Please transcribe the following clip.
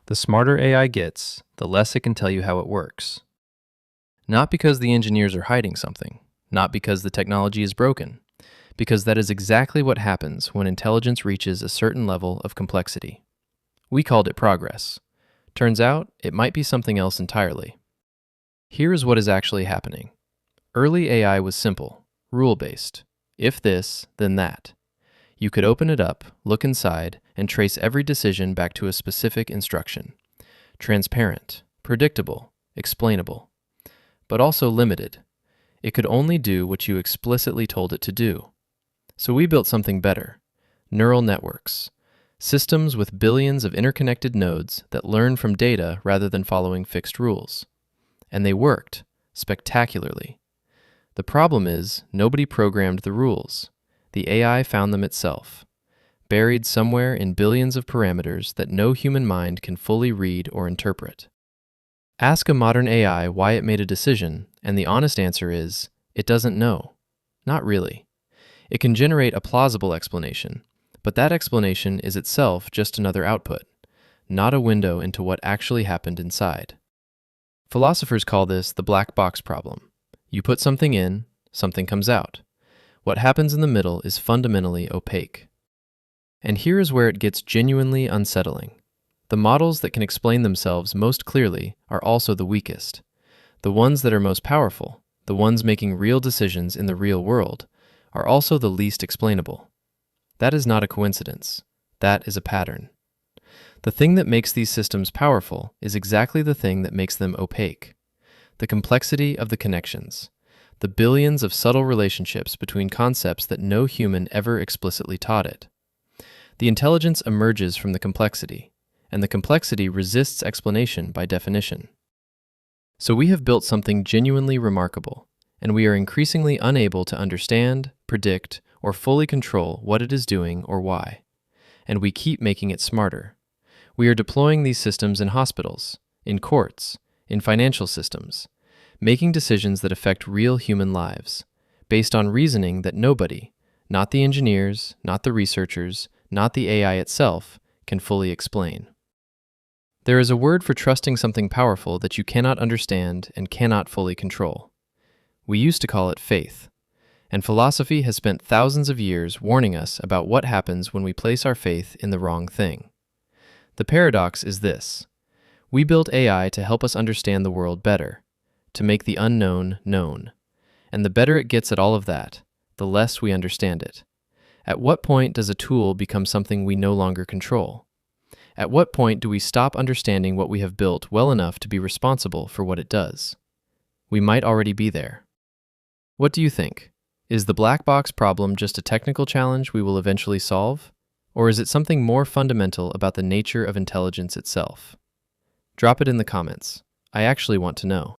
The smarter AI gets, the less it can tell you how it works. Not because the engineers are hiding something, not because the technology is broken, because that is exactly what happens when intelligence reaches a certain level of complexity. We called it progress. Turns out, it might be something else entirely. Here is what is actually happening. Early AI was simple, rule-based. If this, then that. You could open it up, look inside, and trace every decision back to a specific instruction. Transparent, predictable, explainable. But also limited. It could only do what you explicitly told it to do. So we built something better. Neural networks. Systems with billions of interconnected nodes that learn from data rather than following fixed rules. And they worked, spectacularly. The problem is, nobody programmed the rules. The AI found them itself, buried somewhere in billions of parameters that no human mind can fully read or interpret. Ask a modern AI why it made a decision, and the honest answer is, it doesn't know. Not really. It can generate a plausible explanation, but that explanation is itself just another output, not a window into what actually happened inside. Philosophers call this the black box problem. You put something in, something comes out. What happens in the middle is fundamentally opaque. And here is where it gets genuinely unsettling. The models that can explain themselves most clearly are also the weakest. The ones that are most powerful, the ones making real decisions in the real world, are also the least explainable. That is not a coincidence. That is a pattern. The thing that makes these systems powerful is exactly the thing that makes them opaque. The complexity of the connections. The billions of subtle relationships between concepts that no human ever explicitly taught it. The intelligence emerges from the complexity, and the complexity resists explanation by definition. So we have built something genuinely remarkable, and we are increasingly unable to understand, predict, or fully control what it is doing or why. And we keep making it smarter. We are deploying these systems in hospitals, in courts, in financial systems, making decisions that affect real human lives, based on reasoning that nobody, not the engineers, not the researchers, not the AI itself, can fully explain. There is a word for trusting something powerful that you cannot understand and cannot fully control. We used to call it faith, and philosophy has spent thousands of years warning us about what happens when we place our faith in the wrong thing. The paradox is this. We built AI to help us understand the world better, to make the unknown known. And the better it gets at all of that, the less we understand it. At what point does a tool become something we no longer control? At what point do we stop understanding what we have built well enough to be responsible for what it does? We might already be there. What do you think? Is the black box problem just a technical challenge we will eventually solve? Or is it something more fundamental about the nature of intelligence itself? Drop it in the comments. I actually want to know.